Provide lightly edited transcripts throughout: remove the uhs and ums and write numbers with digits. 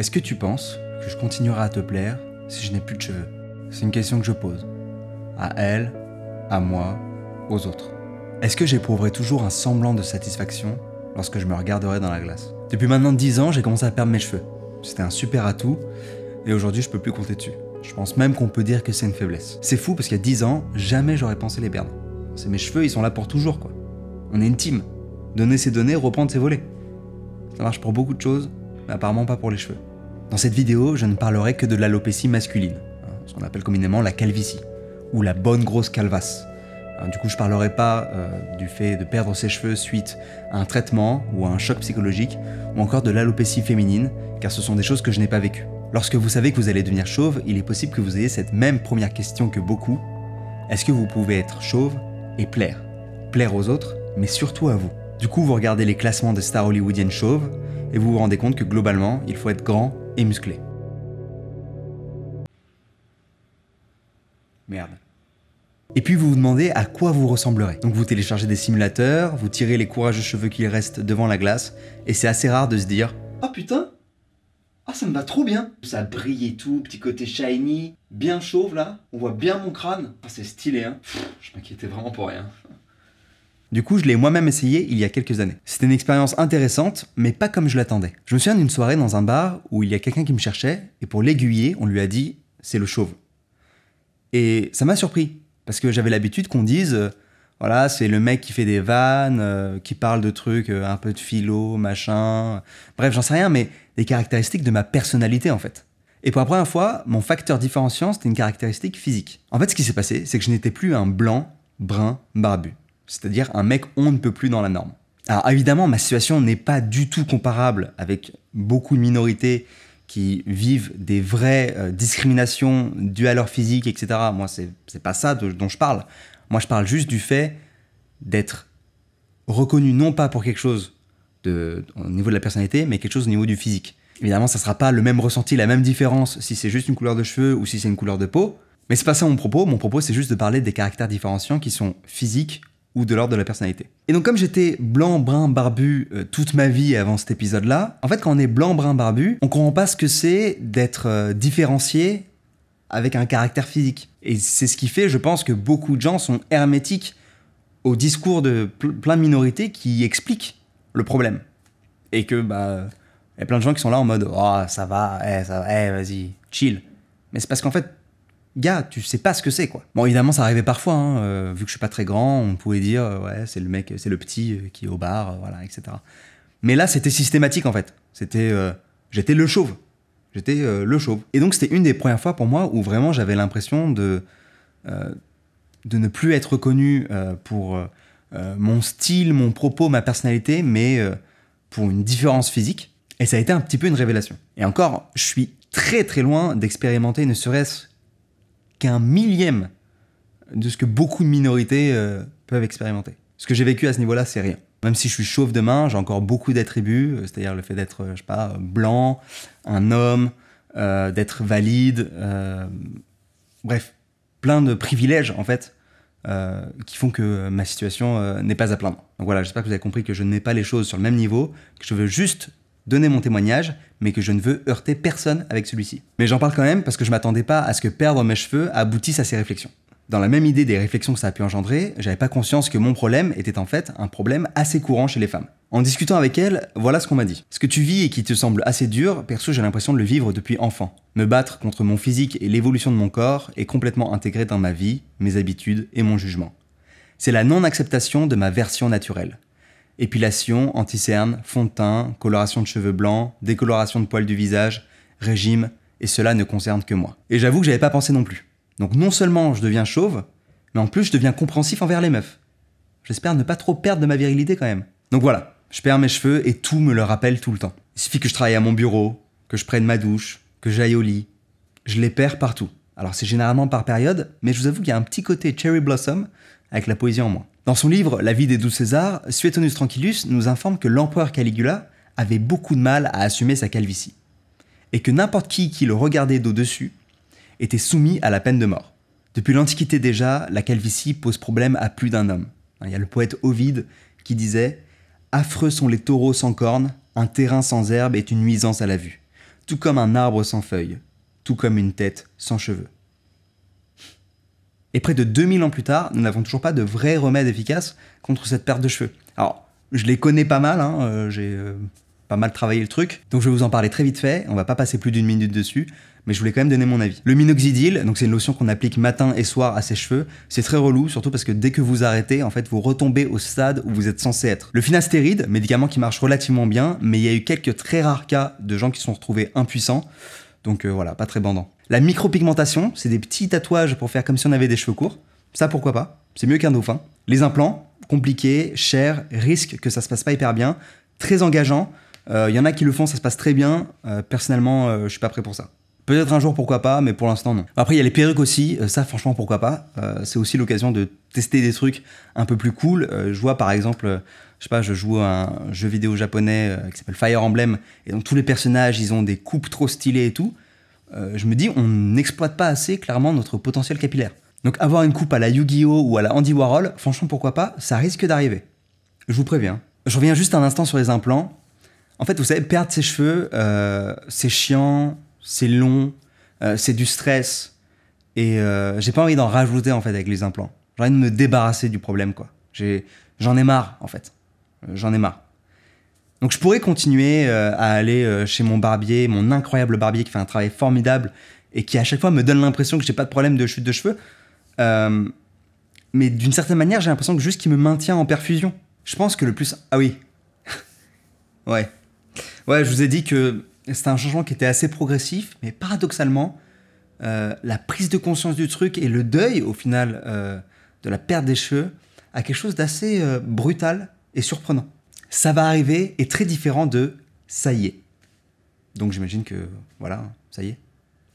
Est-ce que tu penses que je continuerai à te plaire si je n'ai plus de cheveux? C'est une question que je pose. À elle, à moi, aux autres. Est-ce que j'éprouverai toujours un semblant de satisfaction lorsque je me regarderai dans la glace? Depuis maintenant 10 ans, j'ai commencé à perdre mes cheveux. C'était un super atout, et aujourd'hui je peux plus compter dessus. Je pense même qu'on peut dire que c'est une faiblesse. C'est fou parce qu'il y a 10 ans, jamais j'aurais pensé les perdre. C'est mes cheveux, ils sont là pour toujours quoi. On est une team. Donner ses données, reprendre ses volets. Ça marche pour beaucoup de choses, mais apparemment pas pour les cheveux. Dans cette vidéo, je ne parlerai que de l'alopécie masculine, ce qu'on appelle communément la calvitie, ou la bonne grosse calvasse. Du coup, je parlerai pas du fait de perdre ses cheveux suite à un traitement ou à un choc psychologique, ou encore de l'alopécie féminine, car ce sont des choses que je n'ai pas vécues. Lorsque vous savez que vous allez devenir chauve, il est possible que vous ayez cette même première question que beaucoup. Est-ce que vous pouvez être chauve et plaire? Plaire aux autres, mais surtout à vous. Du coup, vous regardez les classements des stars hollywoodiennes chauves, et vous vous rendez compte que globalement, il faut être grand et musclé. Merde. Et puis vous vous demandez à quoi vous ressemblerez. Donc vous téléchargez des simulateurs, vous tirez les courageux cheveux qu'il reste devant la glace, et c'est assez rare de se dire « Ah putain, ah ça me va trop bien !» Ça brille et tout, petit côté shiny, bien chauve là, on voit bien mon crâne. Ah c'est stylé hein, je m'inquiétais vraiment pour rien. Du coup, je l'ai moi-même essayé il y a quelques années. C'était une expérience intéressante, mais pas comme je l'attendais. Je me souviens d'une soirée dans un bar où il y a quelqu'un qui me cherchait, et pour l'aiguiller, on lui a dit « c'est le chauve ». Et ça m'a surpris, parce que j'avais l'habitude qu'on dise voilà, c'est le mec qui fait des vannes, qui parle de trucs un peu de philo, machin... Bref, j'en sais rien, mais des caractéristiques de ma personnalité, en fait. Et pour la première fois, mon facteur différenciant, c'était une caractéristique physique. En fait, ce qui s'est passé, c'est que je n'étais plus un blanc, brun, barbu. C'est-à-dire un mec on ne peut plus dans la norme. Alors évidemment, ma situation n'est pas du tout comparable avec beaucoup de minorités qui vivent des vraies discriminations dues à leur physique, etc. Moi, c'est pas ça dont je parle. Moi, je parle juste du fait d'être reconnu non pas pour quelque chose au niveau de la personnalité, mais quelque chose au niveau du physique. Évidemment, ça sera pas le même ressenti, la même différence si c'est juste une couleur de cheveux ou si c'est une couleur de peau. Mais c'est pas ça mon propos. Mon propos, c'est juste de parler des caractères différenciants qui sont physiques ou de l'ordre de la personnalité. Et donc comme j'étais blanc, brun, barbu toute ma vie avant cet épisode-là, en fait quand on est blanc, brun, barbu, on comprend pas ce que c'est d'être différencié avec un caractère physique. Et c'est ce qui fait, je pense, que beaucoup de gens sont hermétiques au discours de plein de minorités qui expliquent le problème. Et que, y a plein de gens qui sont là en mode « Oh, ça va, vas-y, chill ». Mais c'est parce qu'en fait, gars, tu sais pas ce que c'est, quoi. Bon, évidemment, ça arrivait parfois, hein, vu que je suis pas très grand, on pouvait dire, ouais, c'est le mec, c'est le petit qui est au bar, voilà, etc. Mais là, c'était systématique, en fait. C'était, j'étais le chauve. J'étais le chauve. Et donc, c'était une des premières fois pour moi où vraiment j'avais l'impression de ne plus être reconnu pour mon style, mon propos, ma personnalité, mais pour une différence physique. Et ça a été un petit peu une révélation. Et encore, je suis très très loin d'expérimenter ne serait-ce qu'un millième de ce que beaucoup de minorités peuvent expérimenter. Ce que j'ai vécu à ce niveau-là, c'est rien. Même si je suis chauve demain, j'ai encore beaucoup d'attributs, c'est-à-dire le fait d'être, je sais pas, blanc, un homme, d'être valide, bref, plein de privilèges, en fait, qui font que ma situation n'est pas à plaindre. Donc voilà, j'espère que vous avez compris que je ne mets pas les choses sur le même niveau, que je veux juste donner mon témoignage, mais que je ne veux heurter personne avec celui-ci. Mais j'en parle quand même parce que je m'attendais pas à ce que perdre mes cheveux aboutisse à ces réflexions. Dans la même idée des réflexions que ça a pu engendrer, j'avais pas conscience que mon problème était en fait un problème assez courant chez les femmes. En discutant avec elle, voilà ce qu'on m'a dit. Ce que tu vis et qui te semble assez dur, perso j'ai l'impression de le vivre depuis enfant. Me battre contre mon physique et l'évolution de mon corps est complètement intégré dans ma vie, mes habitudes et mon jugement. C'est la non-acceptation de ma version naturelle. Épilation, anti-cerne, fond de teint, coloration de cheveux blancs, décoloration de poils du visage, régime, et cela ne concerne que moi. Et j'avoue que j'avais pas pensé non plus. Donc non seulement je deviens chauve, mais en plus je deviens compréhensif envers les meufs. J'espère ne pas trop perdre de ma virilité quand même. Donc voilà, je perds mes cheveux et tout me le rappelle tout le temps. Il suffit que je travaille à mon bureau, que je prenne ma douche, que j'aille au lit. Je les perds partout. Alors c'est généralement par période, mais je vous avoue qu'il y a un petit côté cherry blossom avec la poésie en moi. Dans son livre La vie des 12 Césars, Suetonius Tranquillus nous informe que l'empereur Caligula avait beaucoup de mal à assumer sa calvitie. Et que n'importe qui le regardait d'au-dessus était soumis à la peine de mort. Depuis l'Antiquité déjà, la calvitie pose problème à plus d'un homme. Il y a le poète Ovide qui disait « Affreux sont les taureaux sans cornes, un terrain sans herbe est une nuisance à la vue. tout comme un arbre sans feuilles, tout comme une tête sans cheveux. Et près de 2000 ans plus tard, nous n'avons toujours pas de vrai remède efficace contre cette perte de cheveux. Alors, je les connais pas mal, hein, j'ai pas mal travaillé le truc, donc je vais vous en parler très vite fait, on va pas passer plus d'une minute dessus, mais je voulais quand même donner mon avis. Le minoxidil, donc c'est une lotion qu'on applique matin et soir à ses cheveux, c'est très relou, surtout parce que dès que vous arrêtez, en fait, vous retombez au stade où vous êtes censé être. Le finastéride, médicament qui marche relativement bien, mais il y a eu quelques très rares cas de gens qui se sont retrouvés impuissants, donc voilà, pas très bandant. La micropigmentation, c'est des petits tatouages pour faire comme si on avait des cheveux courts. Ça, pourquoi pas, c'est mieux qu'un dauphin. Les implants, compliqués, chers, risque que ça se passe pas hyper bien, très engageant. Il y en a qui le font, ça se passe très bien. Personnellement, je suis pas prêt pour ça. Peut-être un jour, pourquoi pas, mais pour l'instant, non. Après, il y a les perruques aussi. Ça, franchement, pourquoi pas. C'est aussi l'occasion de tester des trucs un peu plus cool. Je vois, par exemple, je sais pas, je joue à un jeu vidéo japonais qui s'appelle Fire Emblem, et donc tous les personnages, ils ont des coupes trop stylées et tout. Je me dis, on n'exploite pas assez clairement notre potentiel capillaire. Donc avoir une coupe à la Yu-Gi-Oh! Ou à la Andy Warhol, franchement pourquoi pas, ça risque d'arriver. Je vous préviens. Je reviens juste un instant sur les implants. En fait, vous savez, perdre ses cheveux, c'est chiant, c'est long, c'est du stress. Et j'ai pas envie d'en rajouter en fait avec les implants. J'ai envie de me débarrasser du problème, quoi. J'en ai marre en fait. J'en ai marre. Donc je pourrais continuer à aller chez mon barbier, mon incroyable barbier qui fait un travail formidable et qui à chaque fois me donne l'impression que j'ai pas de problème de chute de cheveux. Mais d'une certaine manière, j'ai l'impression que juste qu'il me maintient en perfusion. Je pense que le plus... Ah oui. Ouais. Ouais, je vous ai dit que c'était un changement qui était assez progressif, mais paradoxalement, la prise de conscience du truc et le deuil, au final, de la perte des cheveux, a quelque chose d'assez brutal et surprenant. Ça va arriver est très différent de ça y est. Donc j'imagine que voilà, ça y est.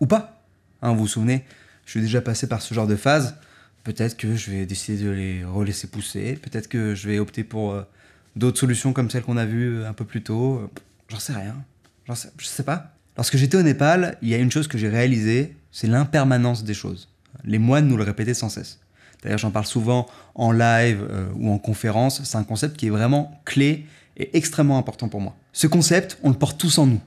Ou pas. Hein, vous vous souvenez, je suis déjà passé par ce genre de phase. Peut-être que je vais décider de les relaisser pousser. Peut-être que je vais opter pour d'autres solutions comme celles qu'on a vues un peu plus tôt. J'en sais rien. Je sais pas. Lorsque j'étais au Népal, il y a une chose que j'ai réalisée, c'est l'impermanence des choses. Les moines nous le répétaient sans cesse. D'ailleurs, j'en parle souvent en live ou en conférence. C'est un concept qui est vraiment clé et extrêmement important pour moi. Ce concept, on le porte tous en nous.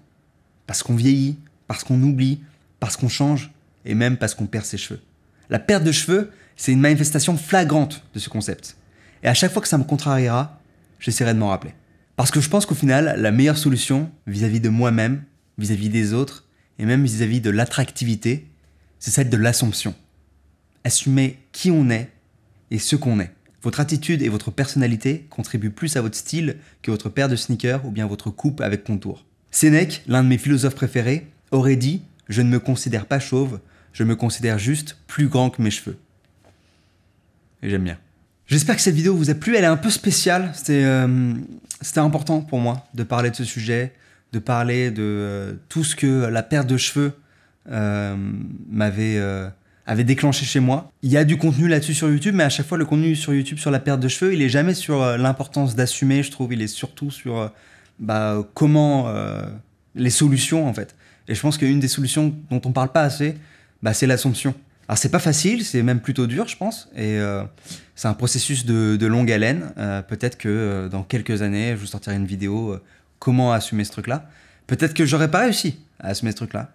Parce qu'on vieillit, parce qu'on oublie, parce qu'on change et même parce qu'on perd ses cheveux. La perte de cheveux, c'est une manifestation flagrante de ce concept. Et à chaque fois que ça me contrariera, j'essaierai de m'en rappeler. Parce que je pense qu'au final, la meilleure solution vis-à-vis de moi-même, vis-à-vis des autres et même vis-à-vis de l'attractivité, c'est celle de l'assomption. Assumez qui on est et ce qu'on est. Votre attitude et votre personnalité contribuent plus à votre style que votre paire de sneakers ou bien votre coupe avec contour. Sénèque, l'un de mes philosophes préférés, aurait dit « Je ne me considère pas chauve, je me considère juste plus grand que mes cheveux. » Et j'aime bien. J'espère que cette vidéo vous a plu, elle est un peu spéciale. C'était important pour moi de parler de ce sujet, de parler de tout ce que la perte de cheveux avait déclenché chez moi. Il y a du contenu là-dessus sur YouTube, mais à chaque fois, le contenu sur YouTube sur la perte de cheveux, il est jamais sur l'importance d'assumer, je trouve. Il est surtout sur comment... les solutions, en fait. Et je pense qu'une des solutions dont on parle pas assez, c'est l'assomption. Alors, c'est pas facile, c'est même plutôt dur, je pense. Et c'est un processus de longue haleine. Peut-être que dans quelques années, je vous sortirai une vidéo comment assumer ce truc-là. Peut-être que j'aurais pas réussi à assumer ce truc-là.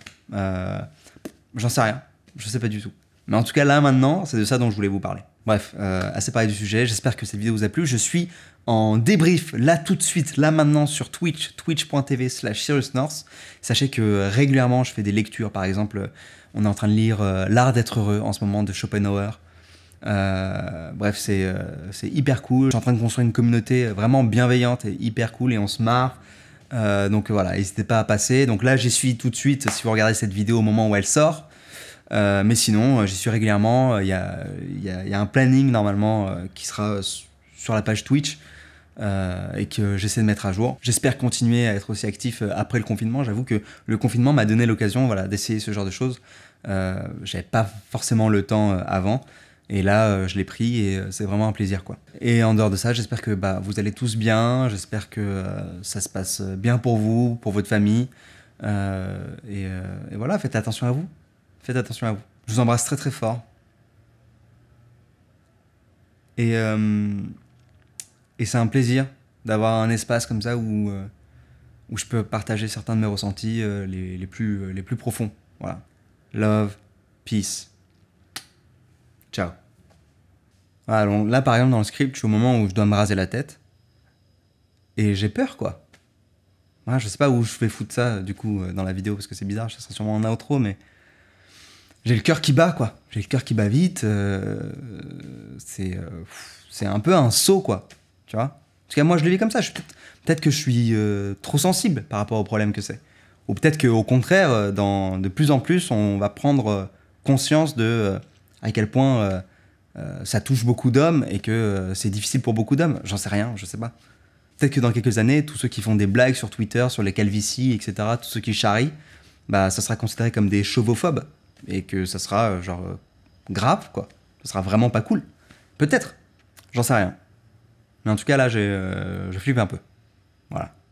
J'en sais rien. Je sais pas du tout. Mais en tout cas, là, maintenant, c'est de ça dont je voulais vous parler. Bref, assez parlé du sujet. J'espère que cette vidéo vous a plu. Je suis en débrief, là, tout de suite, là, maintenant, sur Twitch, twitch.tv/SiriusNorth. Sachez que régulièrement, je fais des lectures. Par exemple, on est en train de lire L'Art d'être heureux, en ce moment, de Schopenhauer. Bref, c'est hyper cool. Je suis en train de construire une communauté vraiment bienveillante et hyper cool, et on se marre. Donc voilà, n'hésitez pas à passer. Donc là, j'y suis tout de suite, si vous regardez cette vidéo au moment où elle sort. Mais sinon, j'y suis régulièrement. Il y a un planning normalement qui sera sur la page Twitch et que j'essaie de mettre à jour. J'espère continuer à être aussi actif après le confinement. J'avoue que le confinement m'a donné l'occasion, voilà, d'essayer ce genre de choses. J'avais pas forcément le temps avant. Et là, je l'ai pris et c'est vraiment un plaisir, quoi. Et en dehors de ça, j'espère que vous allez tous bien. J'espère que ça se passe bien pour vous, pour votre famille. Et voilà, faites attention à vous. Faites attention à vous. Je vous embrasse très très fort. Et c'est un plaisir d'avoir un espace comme ça où où je peux partager certains de mes ressentis les plus profonds. Voilà. Love, peace. Ciao. Voilà, donc là, par exemple, dans le script, je suis au moment où je dois me raser la tête. Et j'ai peur, quoi. Voilà, je sais pas où je vais foutre ça, du coup, dans la vidéo, parce que c'est bizarre, ça sera sûrement en outro, mais... J'ai le cœur qui bat, quoi. J'ai le cœur qui bat vite. C'est un peu un saut, quoi. Tu vois? Parce que moi, je le vis comme ça. Peut-être que je suis trop sensible par rapport au problème que c'est. Ou peut-être qu'au contraire, de plus en plus, on va prendre conscience de à quel point ça touche beaucoup d'hommes et que c'est difficile pour beaucoup d'hommes. J'en sais rien, je sais pas. Peut-être que dans quelques années, tous ceux qui font des blagues sur Twitter, sur les calvities, etc., tous ceux qui charrient, bah, ça sera considéré comme des chauvophobes. Et que ça sera, grave, quoi. Ça sera vraiment pas cool. Peut-être. J'en sais rien. Mais en tout cas, là, je flippe un peu. Voilà.